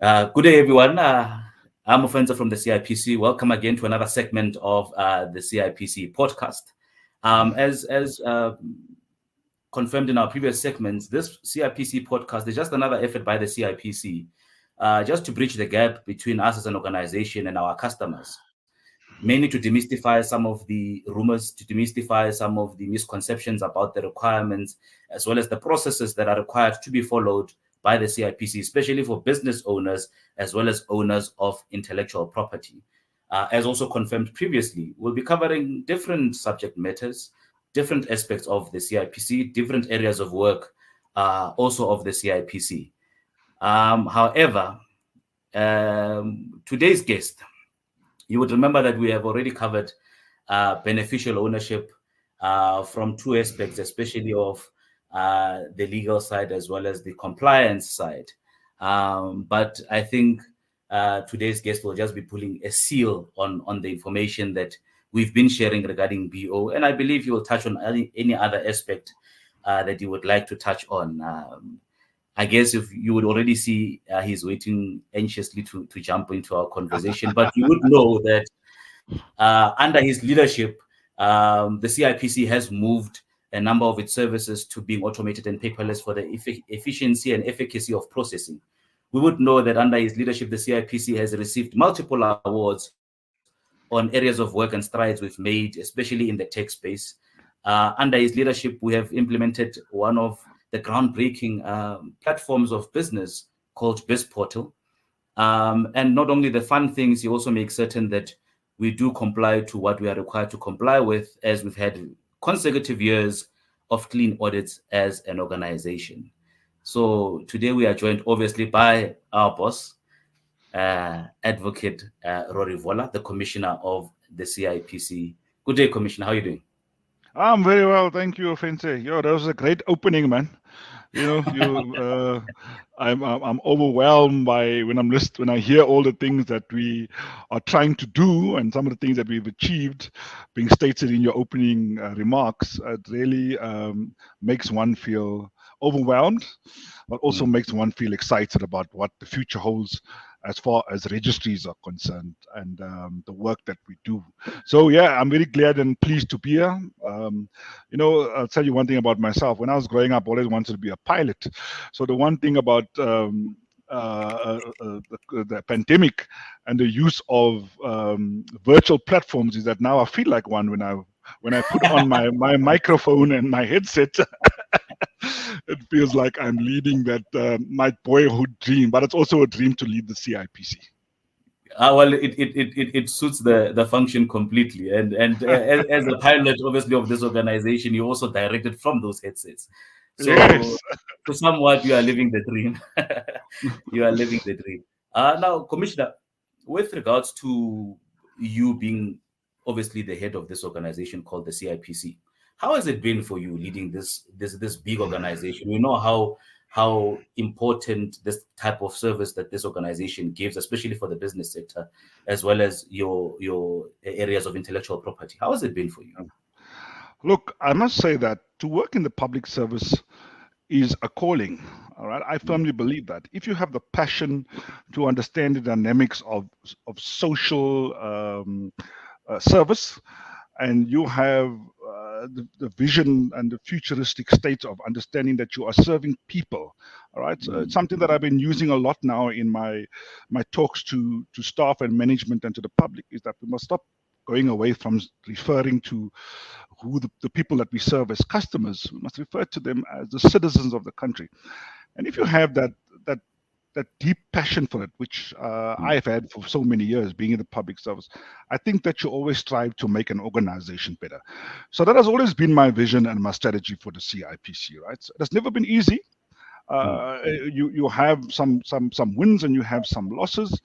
Good day, everyone. I'm Ofenza from the CIPC. Welcome again to another segment of the CIPC podcast. As confirmed in our previous segments, this CIPC podcast is just another effort by the CIPC just to bridge the gap between us as an organization and our customers, mainly to demystify some of the rumors, to demystify some of the misconceptions about the requirements, as well as the processes that are required to be followed by the CIPC, especially for business owners as well as owners of intellectual property. As also confirmed previously, we'll be covering different subject matters, different aspects of the CIPC, different areas of work, also of the CIPC. However, today's guest, you would remember that we have already covered beneficial ownership from two aspects, especially of the legal side as well as the compliance side. But I think today's guest will just be pulling a seal on the information that we've been sharing regarding BO. And I believe you will touch on any other aspect that you would like to touch on. I guess if you would already see he's waiting anxiously to jump into our conversation, but you would know that under his leadership, the CIPC has moved a number of its services to being automated and paperless for the efficiency and efficacy of processing. We would know that under his leadership, the CIPC has received multiple awards on areas of work and strides we've made, especially in the tech space. Under his leadership, we have implemented one of the groundbreaking platforms of business called BizPortal. And not only the fun things, he also makes certain that we do comply to what we are required to comply with, as we've had consecutive years of clean audits as an organization. So today we are joined obviously by our boss, Advocate Rory Vola, the Commissioner of the CIPC. Good day, Commissioner. How are you doing? I'm very well, thank you, Fenty. Yo, that was a great opening, man. I'm overwhelmed by when I hear all the things that we are trying to do and some of the things that we've achieved being stated in your opening remarks. It really makes one feel overwhelmed, but also Mm. makes one feel excited about what the future holds as far as registries are concerned and the work that we do. So yeah, I'm very glad and pleased to be here. I'll tell you one thing about myself. When I was growing up, I always wanted to be a pilot. So the one thing about the pandemic and the use of virtual platforms is that now I feel like one when I put on my microphone and my headset. It feels like I'm leading that my boyhood dream, but it's also a dream to lead the CIPC. Well, it suits the function completely. And as a pilot, obviously, of this organization, you also directed from those headsets. So, Yes. so somewhat, you are living the dream. You are living the dream. Now, Commissioner, with regards to you being obviously the head of this organization called the CIPC, how has it been for you leading this big organization? We know how important this type of service that this organization gives, especially for the business sector, as well as your areas of intellectual property. How has it been for you? Look, I must say that to work in the public service is a calling. All right. I Mm, firmly believe that if you have the passion to understand the dynamics of social service, and you have the vision and the futuristic state of understanding that you are serving people. All right. So it's mm, something that I've been using a lot now in my talks to staff and management and to the public, is that we must stop going away from referring to who the people that we serve as customers. We must refer to them as the citizens of the country. And if you have that that deep passion for it, which mm. I've had for so many years being in the public service, I think that you always strive to make an organization better. So that has always been my vision and my strategy for the CIPC. Right, so it has never been easy. Mm. You have some wins and you have some losses,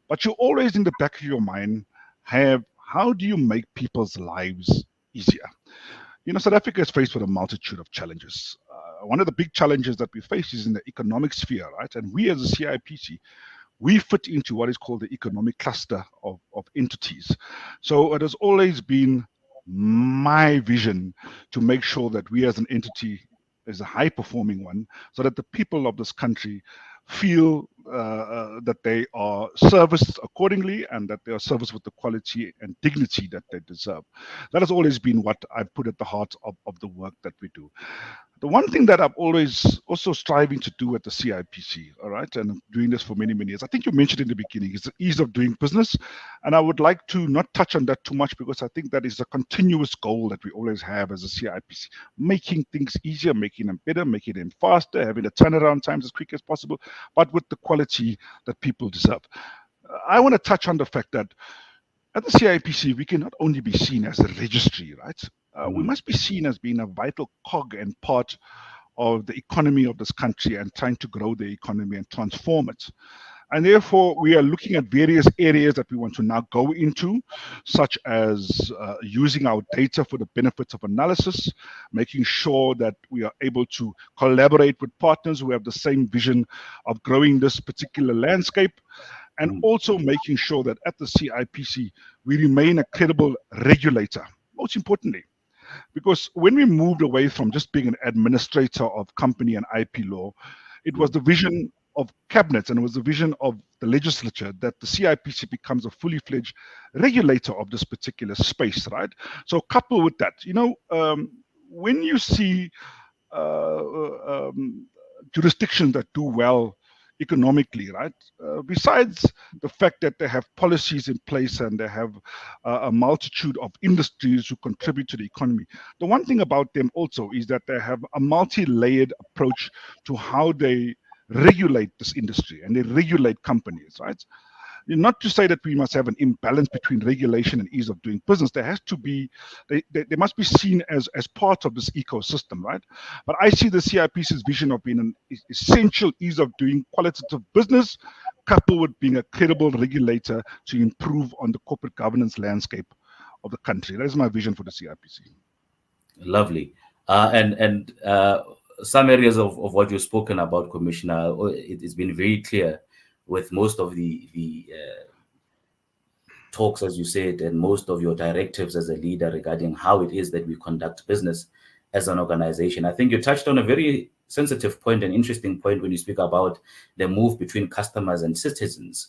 but you always in the back of your mind have, how do you make people's lives easier? South Africa is faced with a multitude of challenges. One of the big challenges that we face is in the economic sphere, right? And we as a CIPC, we fit into what is called the economic cluster of entities. So it has always been my vision to make sure that we as an entity is a high performing one, so that the people of this country feel that they are serviced accordingly and that they are serviced with the quality and dignity that they deserve. That has always been what I've put at the heart of the work that we do. The one thing that I'm always also striving to do at the CIPC, all right, and I'm doing this for many, many years, I think you mentioned in the beginning, is the ease of doing business. And I would like to not touch on that too much because I think that is a continuous goal that we always have as a CIPC, making things easier, making them better, making them faster, having the turnaround times as quick as possible, but with the quality that people deserve. I want to touch on the fact that at the CIPC, we cannot only be seen as a registry, right? We must be seen as being a vital cog and part of the economy of this country and trying to grow the economy and transform it. And therefore, we are looking at various areas that we want to now go into, such as using our data for the benefits of analysis, making sure that we are able to collaborate with partners who have the same vision of growing this particular landscape, and also making sure that at the CIPC, we remain a credible regulator, most importantly. Because when we moved away from just being an administrator of company and IP law, it was the vision of cabinets and it was the vision of the legislature that the CIPC becomes a fully fledged regulator of this particular space, right? So coupled with that, when you see jurisdictions that do well economically, right? Besides the fact that they have policies in place and they have a multitude of industries who contribute to the economy, the one thing about them also is that they have a multi-layered approach to how they regulate this industry and they regulate companies, right? Not to say that we must have an imbalance between regulation and ease of doing business. There has to be, they must be seen as part of this ecosystem, right? But I see the CIPC's vision of being an essential ease of doing qualitative business, coupled with being a credible regulator to improve on the corporate governance landscape of the country. That is my vision for the CIPC. Lovely. And some areas of what you've spoken about, Commissioner, it's been very clear with most of the talks, as you said, and most of your directives as a leader regarding how it is that we conduct business as an organization. I think you touched on a very sensitive point, an interesting point when you speak about the move between customers and citizens.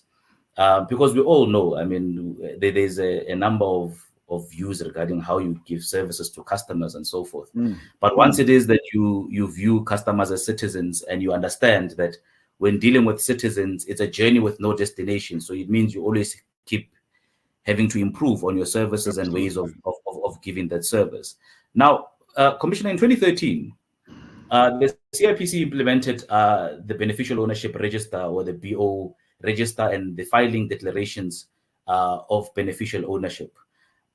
Because we all know, I mean, there's a number of views regarding how you give services to customers and so forth. But once it is that you view customers as citizens and you understand that when dealing with citizens, it's a journey with no destination. So it means you always keep having to improve on your services and ways of giving that service. Now, Commissioner, in 2013, the CIPC implemented the Beneficial Ownership Register, or the BO Register, and the filing declarations of beneficial ownership.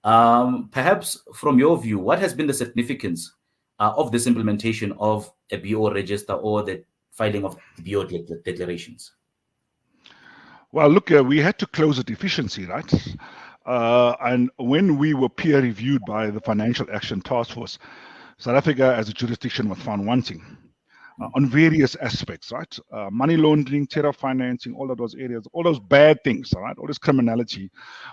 Perhaps from your view, what has been the significance of this implementation of a BO Register or the filing of BO declarations? Well, look, we had to close a deficiency, right? And when we were peer reviewed by the Financial Action Task Force, South Africa as a jurisdiction was found wanting on various aspects, right? Money laundering, terror financing, all of those areas, all those bad things, all right? All this criminality,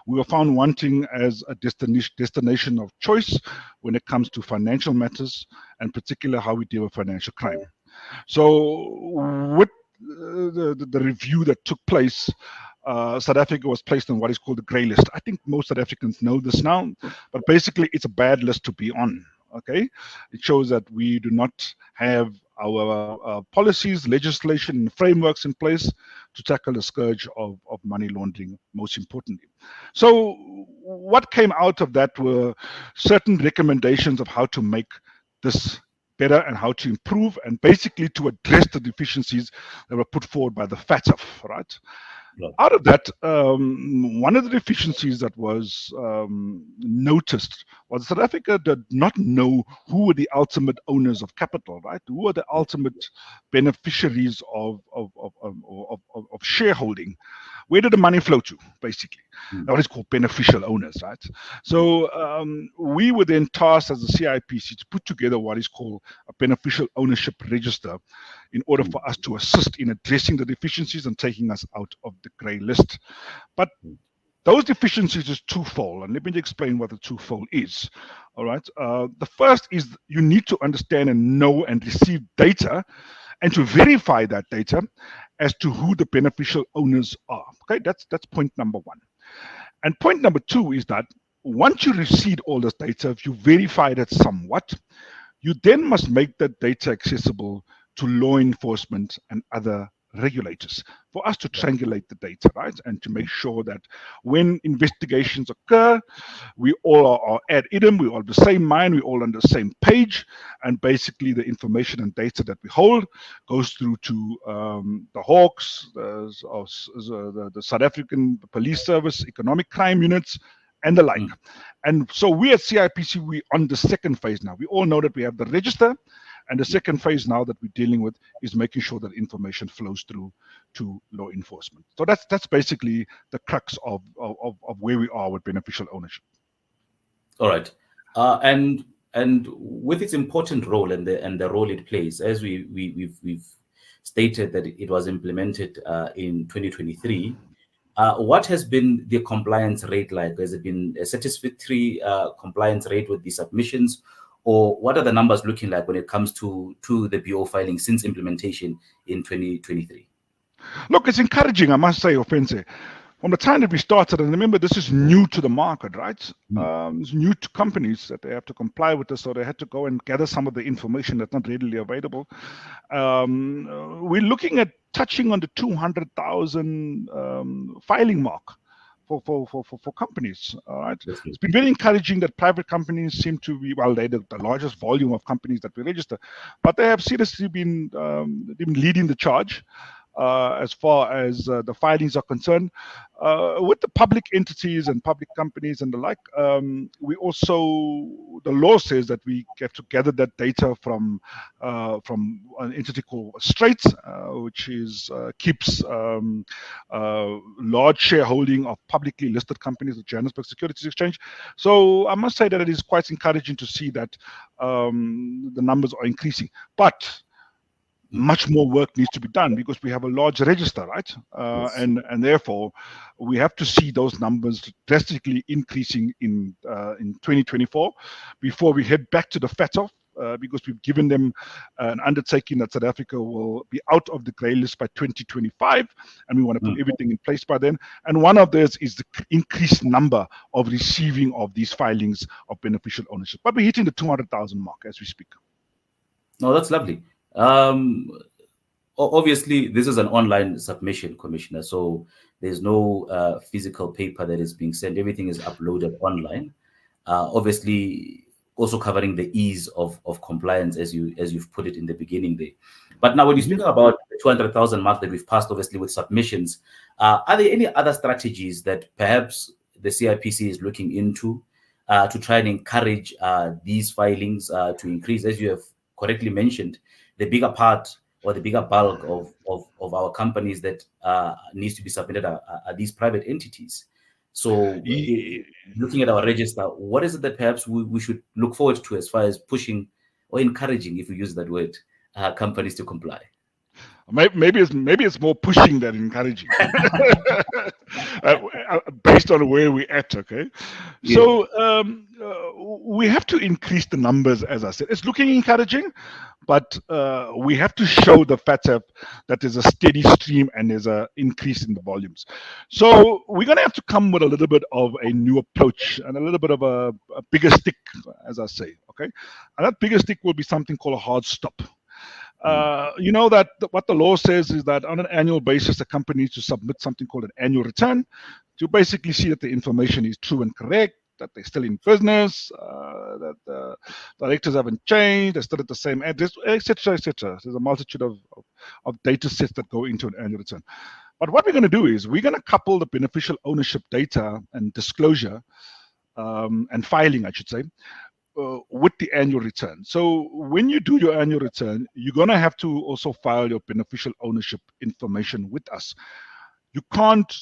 we were found wanting as a destination of choice when it comes to financial matters, and particularly how we deal with financial crime. So with the review that took place, South Africa was placed on what is called the grey list. I think most South Africans know this now, but basically it's a bad list to be on, okay? It shows that we do not have our policies, legislation, and frameworks in place to tackle the scourge of money laundering, most importantly. So what came out of that were certain recommendations of how to make this better and how to improve, and basically to address the deficiencies that were put forward by the FATF, right? Yeah. Out of that, one of the deficiencies that was noticed was South Africa did not know who were the ultimate owners of capital, right? Who are the ultimate beneficiaries of shareholding? Where did the money flow to, basically? What is called beneficial owners, right? So we were then tasked as the CIPC to put together what is called a beneficial ownership register in order for us to assist in addressing the deficiencies and taking us out of the grey list. But those deficiencies is twofold, and let me explain what the twofold is. All right. The first is you need to understand and know and receive data and to verify that data as to who the beneficial owners are. Okay, that's point number one. And point number two is that once you receive all this data, if you verify that somewhat, you then must make that data accessible to law enforcement and other regulators for us to triangulate the data, right? And to make sure that when investigations occur, we all are ad idem, we all have the same mind, we all on the same page, and basically the information and data that we hold goes through to the Hawks, the South African Police Service, economic crime units, and the like. And so we at CIPC, we on the second phase now. We all know that we have the register, and the second phase now that we're dealing with is making sure that information flows through to law enforcement. So that's basically the crux of where we are with beneficial ownership. All right, and with its important role and the role it plays, as we've stated that it was implemented in 2023. What has been the compliance rate like? Has it been a satisfactory compliance rate with the submissions? Or what are the numbers looking like when it comes to the BO filing since implementation in 2023? Look, it's encouraging, I must say, Ofense. From the time that we started, and remember, this is new to the market, right? It's new to companies that they have to comply with this, so they had to go and gather some of the information that's not readily available. We're looking at touching on the 200,000 filing mark for companies. All right, it's been very encouraging that private companies seem to be, well, they're the largest volume of companies that we register, but they have seriously been leading the charge. As far as the filings are concerned, with the public entities and public companies and the like, we also, the law says that we have to gather that data from an entity called Straits, which keeps large shareholding of publicly listed companies at Johannesburg Securities Exchange. So I must say that it is quite encouraging to see that the numbers are increasing, but much more work needs to be done because we have a large register, right? Yes. And therefore, we have to see those numbers drastically increasing in 2024 before we head back to the FATF, because we've given them an undertaking that South Africa will be out of the grey list by 2025, and we want to put everything in place by then. And one of those is the increased number of receiving of these filings of beneficial ownership. But we're hitting the 200,000 mark as we speak. No, that's lovely. Obviously, this is an online submission, Commissioner, so there's no physical paper that is being sent. Everything is uploaded online. Obviously, also covering the ease of compliance, as you've put it in the beginning there. But now, when you speak about the 200,000 mark that we've passed, obviously with submissions, are there any other strategies that perhaps the CIPC is looking into to try and encourage these filings to increase? As you have correctly mentioned, the bigger part or the bigger bulk of our companies that needs to be submitted are these private entities. So looking at our register, what is it that perhaps we should look forward to as far as pushing or encouraging, if we use that word, companies to comply? Maybe it's more pushing than encouraging, based on where we're at. Okay, yeah. So we have to increase the numbers. As I said, it's looking encouraging, but we have to show the FATF that there's a steady stream and there's an increase in the volumes. So we're going to have to come with a little bit of a new approach and a little bit of a bigger stick, as I say. Okay, and that bigger stick will be something called a hard stop. You know that what the law says is that on an annual basis, a company needs to submit something called an annual return to basically see that the information is true and correct, that they're still in business, that the directors haven't changed, they're still at the same address, etc., etc. There's a multitude of data sets that go into an annual return. But what we're going to do is we're going to couple the beneficial ownership data and disclosure and filing, I should say, with the annual return. So when you do your annual return, you're going to have to also file your beneficial ownership information with us. You can't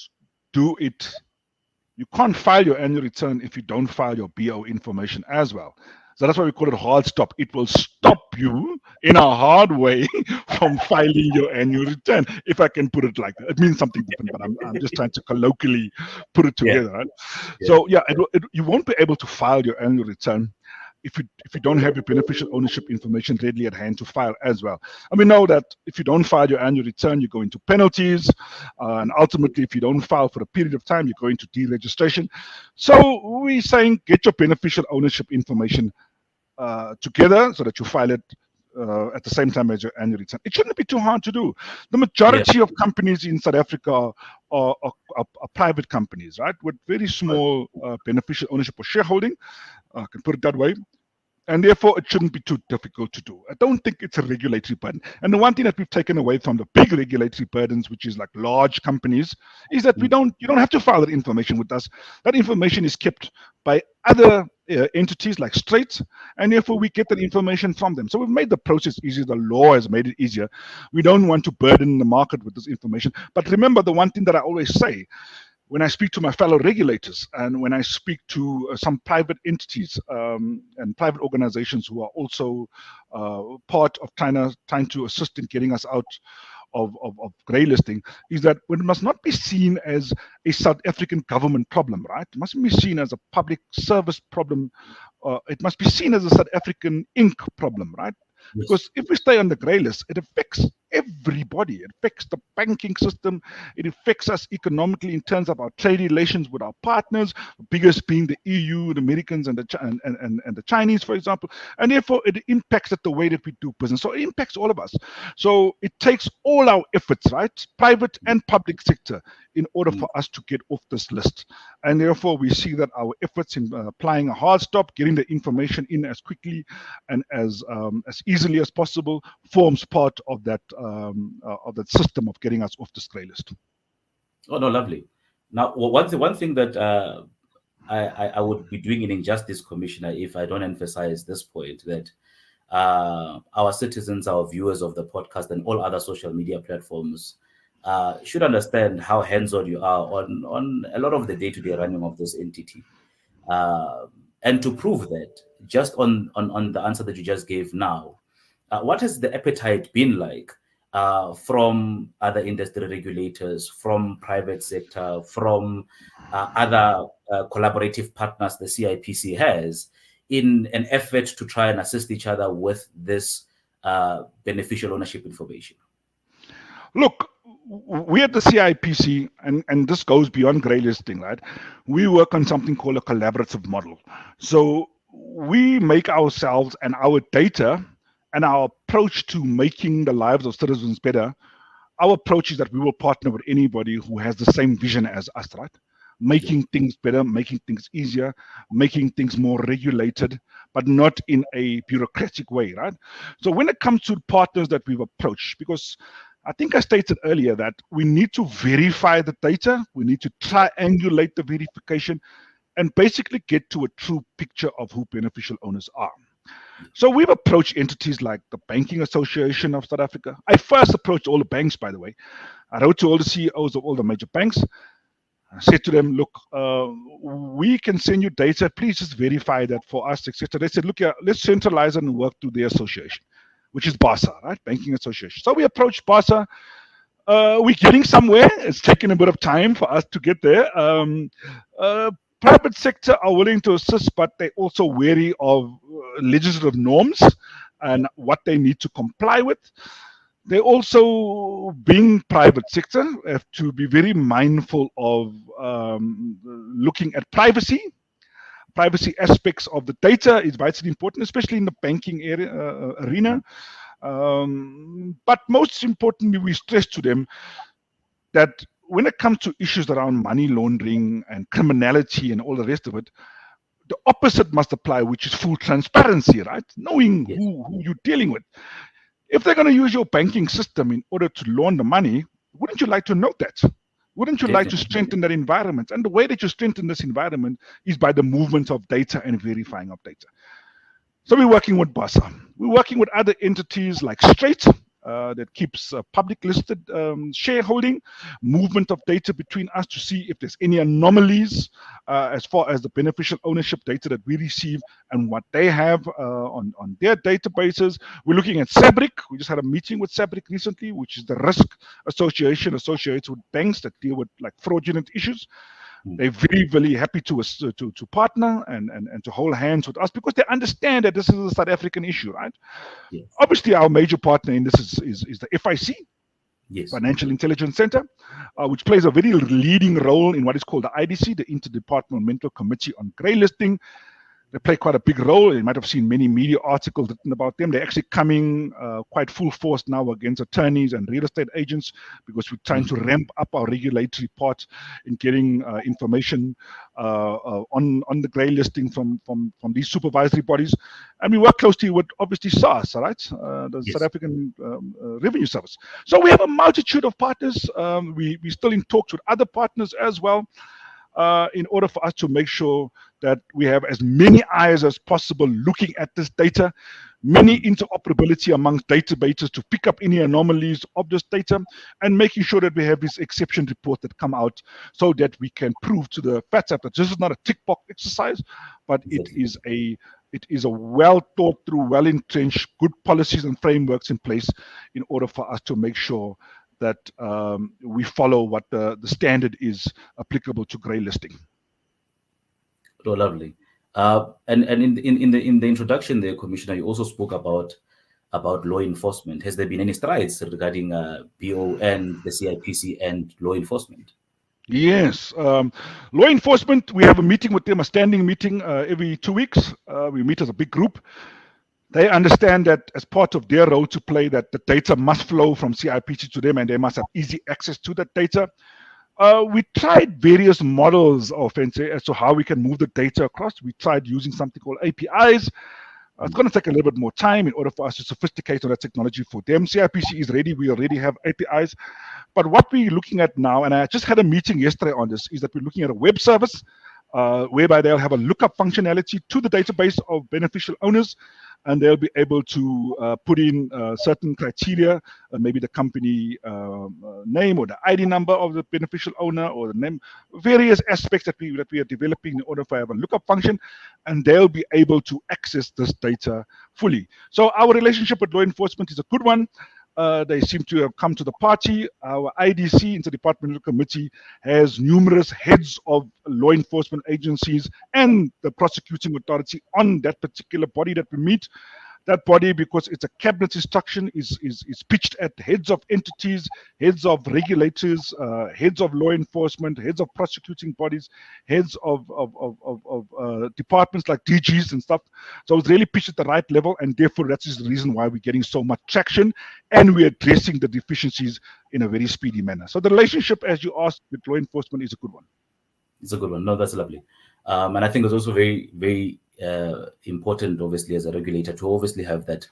do it. You can't file your annual return if you don't file your BO information as well. So that's why we call it a hard stop. It will stop you in a hard way from filing your annual return, if I can put it like that. It means something different, but I'm just trying to colloquially put it together. Yeah. Right? Yeah. So yeah, you won't be able to file your annual return if you don't have your beneficial ownership information readily at hand to file as well. And we know that if you don't file your annual return, you go into penalties, and ultimately, if you don't file for a period of time, you go into deregistration. So we're saying get your beneficial ownership information together so that you file it at the same time as your annual return. It shouldn't be too hard to do. The majority of companies in South Africa are private companies, right, with very small beneficial ownership or shareholding. I can put it that way. And therefore, it shouldn't be too difficult to do. I don't think it's a regulatory burden. And the one thing that we've taken away from the big regulatory burdens, which is like large companies, is that you don't have to file that information with us. That information is kept by other entities like Straits, and therefore we get that information from them. So we've made the process easier. The law has made it easier. We don't want to burden the market with this information. But remember, the one thing that I always say, when I speak to my fellow regulators and when I speak to some private entities and private organizations who are also part of trying to assist in getting us out of grey listing, is that it must not be seen as a South African government problem, right? It mustn't be seen as a public service problem. It must be seen as a South African Inc. problem, right? Yes. Because if we stay on the grey list, it affects everybody. It affects the banking system. It affects us economically in terms of our trade relations with our partners, the biggest being the EU, the Americans, and the Chinese, for example. And therefore, it impacts the way that we do business. So it impacts all of us. So it takes all our efforts, right, private and public sector, in order for us to get off this list. And therefore, we see that our efforts in applying a hard stop, getting the information in as quickly and as easily as possible, forms part of that system of getting us off this grey list. Oh no, lovely. Now, one thing that I would be doing an injustice, Commissioner, if I don't emphasize this point, that our citizens, our viewers of the podcast and all other social media platforms should understand how hands-on you are on a lot of the day-to-day running of this entity. And to prove that, just on the answer that you just gave now, what has the appetite been like from other industry regulators, from private sector, from other collaborative partners the CIPC has, in an effort to try and assist each other with this beneficial ownership information? Look, we at the CIPC, and this goes beyond grey listing, right? We work on something called a collaborative model. So we make ourselves and our data and our approach to making the lives of citizens better, our approach is that we will partner with anybody who has the same vision as us, right? Making things better, making things easier, making things more regulated, but not in a bureaucratic way, right? So when it comes to partners that we've approached, because I think I stated earlier that we need to verify the data, we need to triangulate the verification, and basically get to a true picture of who beneficial owners are. So we've approached entities like the Banking Association of South Africa. I first approached all the banks, by the way. I wrote to all the CEOs of all the major banks. I said to them, look, we can send you data. Please just verify that for us, etc. They said, look, yeah, let's centralize it and work through the association, which is BASA, right? Banking Association. So we approached BASA. We're getting somewhere. It's taken a bit of time for us to get there. Private sector are willing to assist, but they're also wary of legislative norms and what they need to comply with. They also, being private sector, have to be very mindful of looking at privacy. Privacy aspects of the data is vitally important, especially in the banking area, arena. But most importantly, we stress to them that when it comes to issues around money laundering and criminality and all the rest of it, the opposite must apply, which is full transparency, right? Knowing who you're dealing with. If they're going to use your banking system in order to launder money, wouldn't you like to know that? Wouldn't you like to strengthen that environment? And the way that you strengthen this environment is by the movement of data and verifying of data. So we're working with BASA. We're working with other entities like Straight, that keeps public listed shareholding, movement of data between us to see if there's any anomalies as far as the beneficial ownership data that we receive and what they have on their databases. We're looking at SABRIC. We just had a meeting with SABRIC recently, which is the risk association associated with banks that deal with like fraudulent issues. They're very happy to partner and to hold hands with us because they understand that this is a South African issue, right? Yes. Obviously, our major partner in this is the FIC, Yes. Financial Intelligence Center, which plays a very leading role in what is called the IDC, the Interdepartmental Committee on Grey Listing. They play quite a big role. You might have seen many media articles written about them. They're actually coming quite full force now against attorneys and real estate agents because we're trying to ramp up our regulatory part in getting information on the grey listing from these supervisory bodies. And we work closely with, obviously, SARS, right? The Yes. South African Revenue Service. So we have a multitude of partners. We're still in talks with other partners as well. In order for us to make sure that we have as many eyes as possible looking at this data, many interoperability amongst databases to pick up any anomalies of this data, and making sure that we have these exception reports that come out so that we can prove to the FATF that this is not a tick box exercise, but it is a well thought through, well entrenched, good policies and frameworks in place in order for us to make sure that we follow what the standard is applicable to grey listing. Oh, lovely. And in the introduction there, Commissioner, you also spoke about law enforcement. Has there been any strides regarding BO and the CIPC and law enforcement? Yes. Law enforcement, we have a meeting with them, a standing meeting every 2 weeks. We meet as a big group. They understand that as part of their role to play, that the data must flow from CIPC to them and they must have easy access to that data. We tried various models of as to how we can move the data across. We tried using something called APIs. It's going to take a little bit more time in order for us to sophisticate on that technology for them. CIPC is ready. We already have APIs. But what we're looking at now, and I just had a meeting yesterday on this, is that we're looking at a web service whereby they'll have a lookup functionality to the database of beneficial owners, and they'll be able to put in certain criteria, maybe the company name or the ID number of the beneficial owner or the name, various aspects that we are developing in order for have a lookup function, and they'll be able to access this data fully. So our relationship with law enforcement is a good one. They seem to have come to the party. Our IDC, Interdepartmental Committee, has numerous heads of law enforcement agencies and the prosecuting authority on that particular body that we meet. That body, because it's a cabinet instruction, is pitched at heads of entities, heads of regulators, heads of law enforcement, heads of prosecuting bodies, heads of departments like DGs and stuff. So it's really pitched at the right level, and therefore that is the reason why we're getting so much traction, and we're addressing the deficiencies in a very speedy manner. So the relationship, as you asked, with law enforcement is a good one. It's a good one. No, that's lovely. And I think it's also very important, obviously, as a regulator, to obviously have that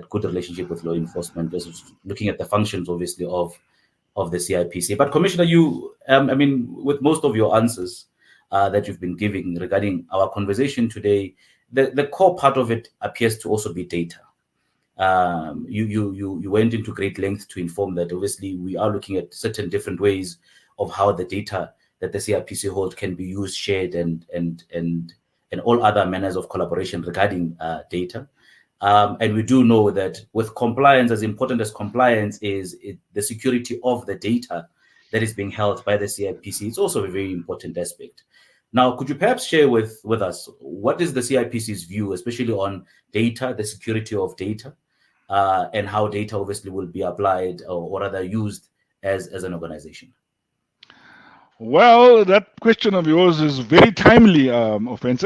good relationship with law enforcement, just looking at the functions, obviously, of the CIPC. But Commissioner, you, I mean, with most of your answers that you've been giving regarding our conversation today, the core part of it appears to also be data. You went into great length to inform that obviously we are looking at certain different ways of how the data that the CIPC holds can be used, shared, and all other manners of collaboration regarding data. And we do know that with compliance, as important as compliance is, the security of the data that is being held by the CIPC is also a very important aspect. Now, could you perhaps share with us what is the CIPC's view, especially on data, the security of data, and how data obviously will be applied or rather used as an organization? Well, that question of yours is very timely, Offense.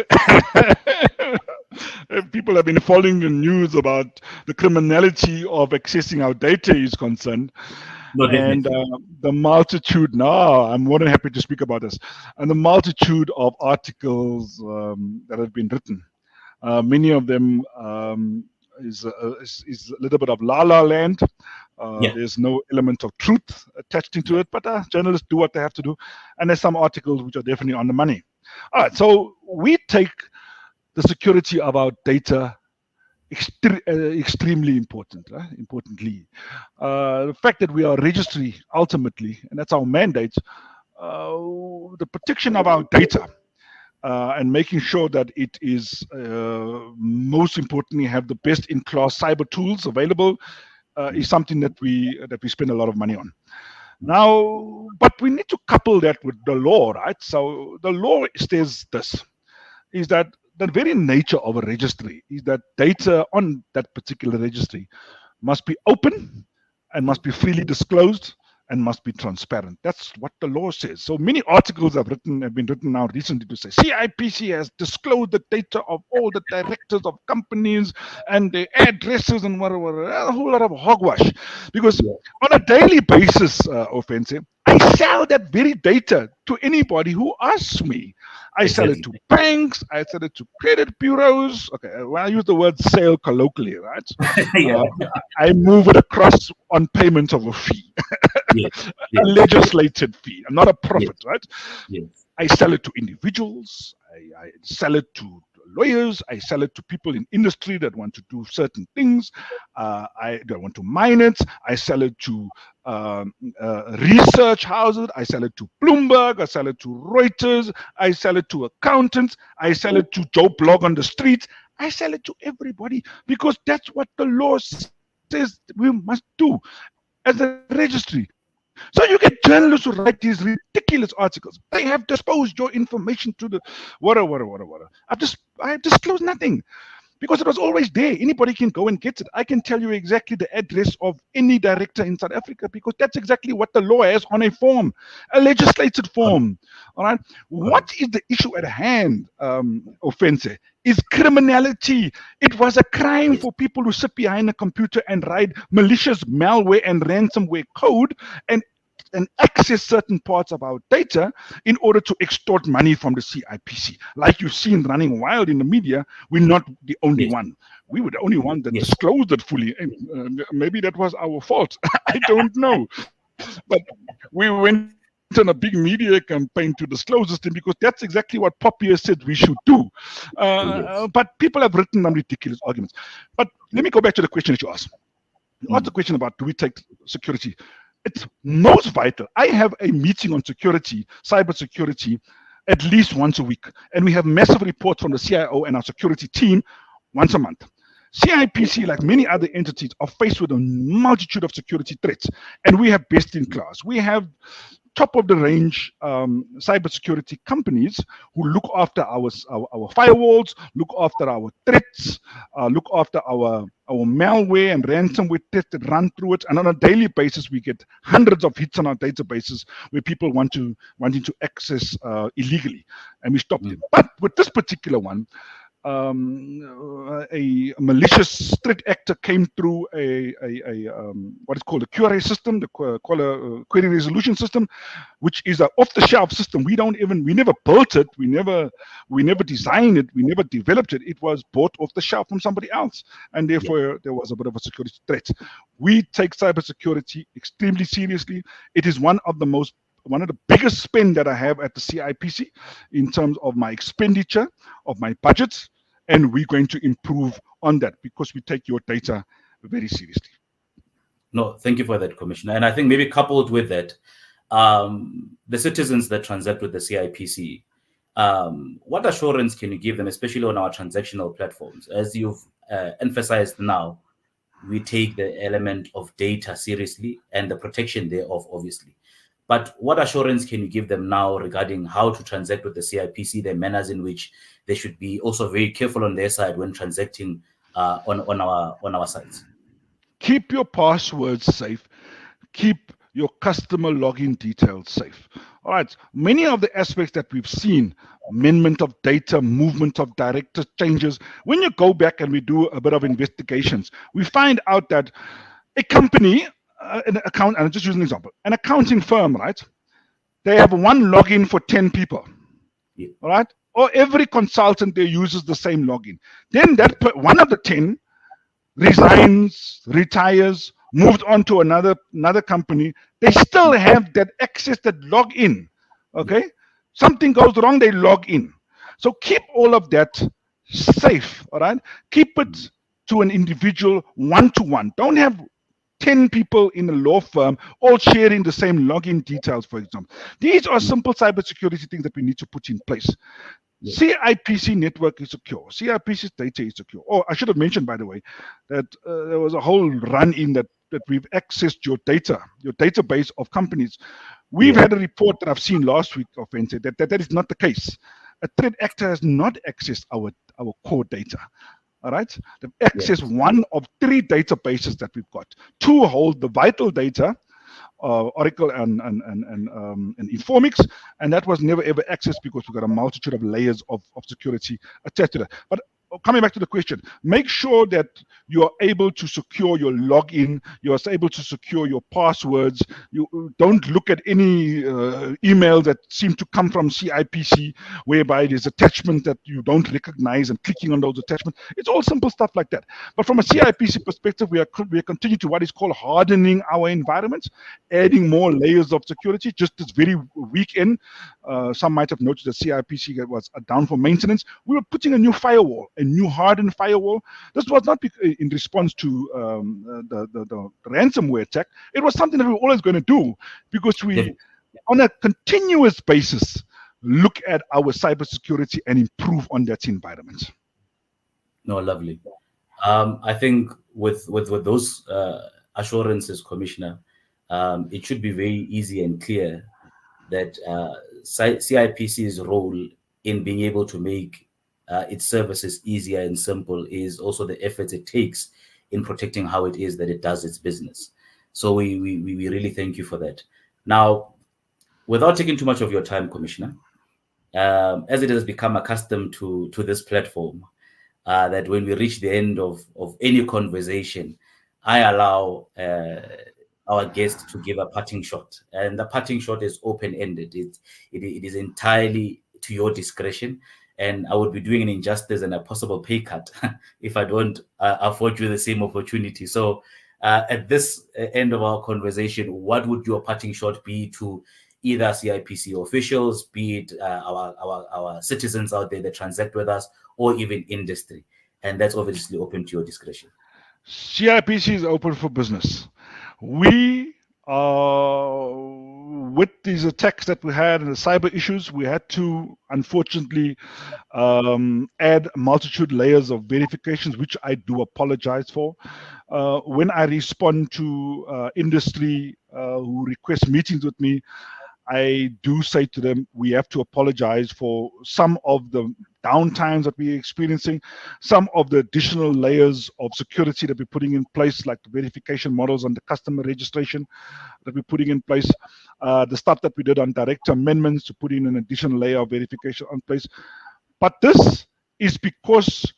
People have been following the news about the criminality of accessing our data is concerned. No, and the multitude, I'm more than happy to speak about this, and the multitude of articles that have been written. Many of them is a little bit of la-la land. There's no element of truth attached into it, but journalists do what they have to do. And there's some articles which are definitely on the money. All right, so we take the security of our data extremely importantly. The fact that we are a registry ultimately, and that's our mandate, the protection of our data and making sure that it is most importantly have the best in class cyber tools available is something that we spend a lot of money on. Now, but we need to couple that with the law, right? So the law says this, is that the very nature of a registry is that data on that particular registry must be open and must be freely disclosed and must be transparent. That's what the law says. So many articles have been written now recently to say CIPC has disclosed the data of all the directors of companies and their addresses and whatever, a whole lot of hogwash. Because on a daily basis, Offensive, I sell that very data to anybody who asks me. I sell it to banks, I sell it to credit bureaus. Okay, well, I use the word sale colloquially, right? I move it across on payment of a fee, a legislated fee, not a profit, right? I sell it to individuals, I sell it to lawyers, I sell it to people in industry that want to do certain things. I don't want to mine it. I sell it to research houses. I sell it to Bloomberg. I sell it to Reuters. I sell it to accountants. I sell it to Joe Blog on the streets. I sell it to everybody because that's what the law says we must do as a registry. So you get journalists who write these ridiculous articles. They have disposed your information to the whatever. I have disclosed nothing because it was always there. Anybody can go and get it. I can tell you exactly the address of any director in South Africa because that's exactly what the law has on a form, a legislated form. All right. What is the issue at hand, Offensive? Is criminality. It was a crime for people who sit behind a computer and write malicious malware and ransomware code and access certain parts of our data in order to extort money from the CIPC. Like you've seen running wild in the media, we're not the only one. We were the only one that disclosed it fully. Maybe that was our fault. I don't know. But we went on a big media campaign to disclose this thing because that's exactly what Poppy said we should do. But people have written some ridiculous arguments. But let me go back to the question that you asked. You asked the question about do we take security? It's most vital. I have a meeting on security, cybersecurity, at least once a week. And we have massive reports from the CIO and our security team once a month. CIPC, like many other entities, are faced with a multitude of security threats. And we have best in class. We have top of the range cybersecurity companies who look after our firewalls, look after our threats, look after our malware and ransomware tests that run through it. And on a daily basis, we get hundreds of hits on our databases where people wanting to access illegally, and we stop them. But with this particular one, a malicious threat actor came through what is called a QRA system, the query resolution system, which is an off-the-shelf system. We never built it, we never designed it, we never developed it. It was bought off the shelf from somebody else, and therefore there was a bit of a security threat. We take cybersecurity extremely seriously. It is one of the biggest spend that I have at the CIPC in terms of my expenditure, of my budgets, and we're going to improve on that because we take your data very seriously. No, thank you for that, Commissioner. And I think maybe coupled with that, the citizens that transact with the CIPC, what assurance can you give them, especially on our transactional platforms? As you've emphasized now, we take the element of data seriously and the protection thereof, obviously. But what assurance can you give them now regarding how to transact with the CIPC, the manners in which they should be also very careful on their side when transacting on our sites? Keep your passwords safe. Keep your customer login details safe. All right. Many of the aspects that we've seen, amendment of data, movement of director changes, when you go back and we do a bit of investigations, we find out that a company, and I'm just using an example, an accounting firm, right? They have one login for 10 people, all right? Or every consultant there uses the same login. Then one of the 10 resigns, retires, moved on to another company. They still have that access, that login, okay? Something goes wrong, they log in. So keep all of that safe, all right? Keep it to an individual one-to-one. Don't have 10 people in a law firm all sharing the same login details, for example. These are simple cybersecurity things that we need to put in place. CIPC network is secure. CIPC's data is secure. Oh, I should have mentioned, by the way, that there was a whole run-in that we've accessed your data, your database of companies. We've had a report that I've seen last week of NZ that is not the case. A threat actor has not accessed our core data. All right, they've accessed one of 3 databases that we've got. 2 hold the vital data, Oracle and Informix, and that was never ever accessed because we've got a multitude of layers of security attached to that. But coming back to the question, make sure that you are able to secure your login, you are able to secure your passwords. You don't look at any email that seem to come from CIPC, whereby there's attachments that you don't recognize and clicking on those attachments. It's all simple stuff like that. But from a CIPC perspective, we are continuing to what is called hardening our environments, adding more layers of security. Just this very weekend, some might have noticed that CIPC was down for maintenance. We were putting a new firewall, a new hardened firewall. This was not in response to the ransomware attack. It was something that we were always going to do because we, on a continuous basis, look at our cybersecurity and improve on that environment. No, lovely. I think with those assurances, Commissioner, it should be very easy and clear that CIPC's role in being able to make its services easier and simple is also the efforts it takes in protecting how it is that it does its business. So we really thank you for that. Now, without taking too much of your time, Commissioner, as it has become accustomed to this platform, that when we reach the end of any conversation, I allow our guest to give a parting shot. And the parting shot is open-ended. It is entirely to your discretion. And I would be doing an injustice and a possible pay cut if I don't afford you the same opportunity. So at this end of our conversation, what would your parting shot be to either CIPC officials, be it our citizens out there that transact with us, or even industry? And that's obviously open to your discretion. CIPC is open for business. We with these attacks that we had and the cyber issues, we had to unfortunately add multitude layers of verifications, which I do apologize for. When I respond to industry who request meetings with me, I do say to them, we have to apologize for some of the downtimes that we're experiencing, some of the additional layers of security that we're putting in place, like the verification models on the customer registration that we're putting in place, the stuff that we did on director amendments to put in an additional layer of verification on place. But this is because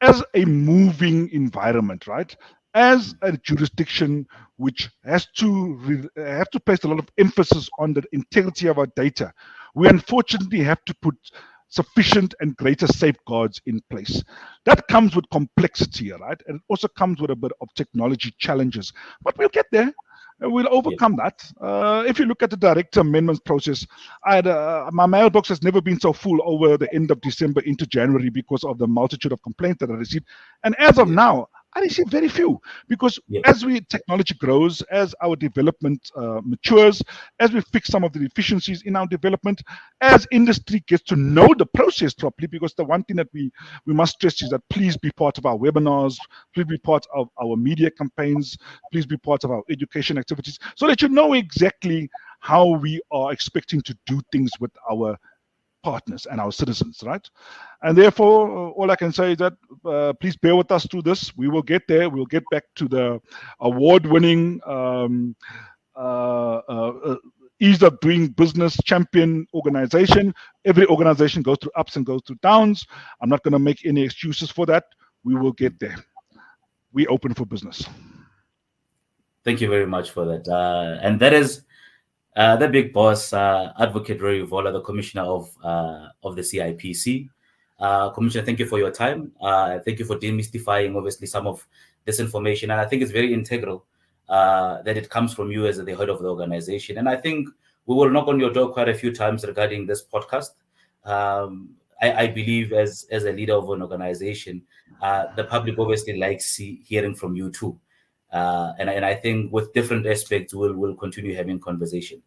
as a moving environment, right? As a jurisdiction which has to place a lot of emphasis on the integrity of our data, we unfortunately have to put sufficient and greater safeguards in place. That comes with complexity, right? And it also comes with a bit of technology challenges, but we'll get there. We'll overcome that. If you look at the director amendments process, my mailbox has never been so full over the end of December into January because of the multitude of complaints that I received. And as of now, I receive very few because as technology grows, as our development matures, as we fix some of the deficiencies in our development, as industry gets to know the process properly, because the one thing that we must stress is that please be part of our webinars, please be part of our media campaigns, please be part of our education activities, so that you know exactly how we are expecting to do things with our partners and our citizens, right? And therefore, all I can say is that please bear with us through this. We will get there. We'll get back to the award-winning ease of doing business champion organization. Every organization goes through ups and goes through downs. I'm not going to make any excuses for that. We will get there. We open for business. Thank you very much for that. And that is the big boss, Advocate Roy Vola, the Commissioner of the CIPC. Commissioner, thank you for your time. Thank you for demystifying, obviously, some of this information. And I think it's very integral that it comes from you as the head of the organization. And I think we will knock on your door quite a few times regarding this podcast. I believe as a leader of an organization, the public obviously likes hearing from you too. And I think with different aspects, we'll continue having conversation.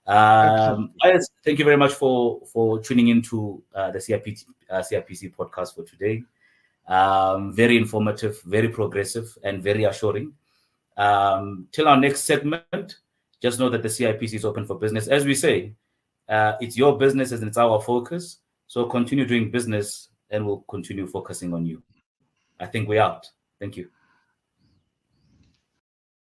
Thank you very much for tuning into the CIPC podcast for today. Very informative, very progressive, and very assuring. Till our next segment, just know that the CIPC is open for business. As we say, it's your business and it's our focus. So continue doing business and we'll continue focusing on you. I think we're out. Thank you.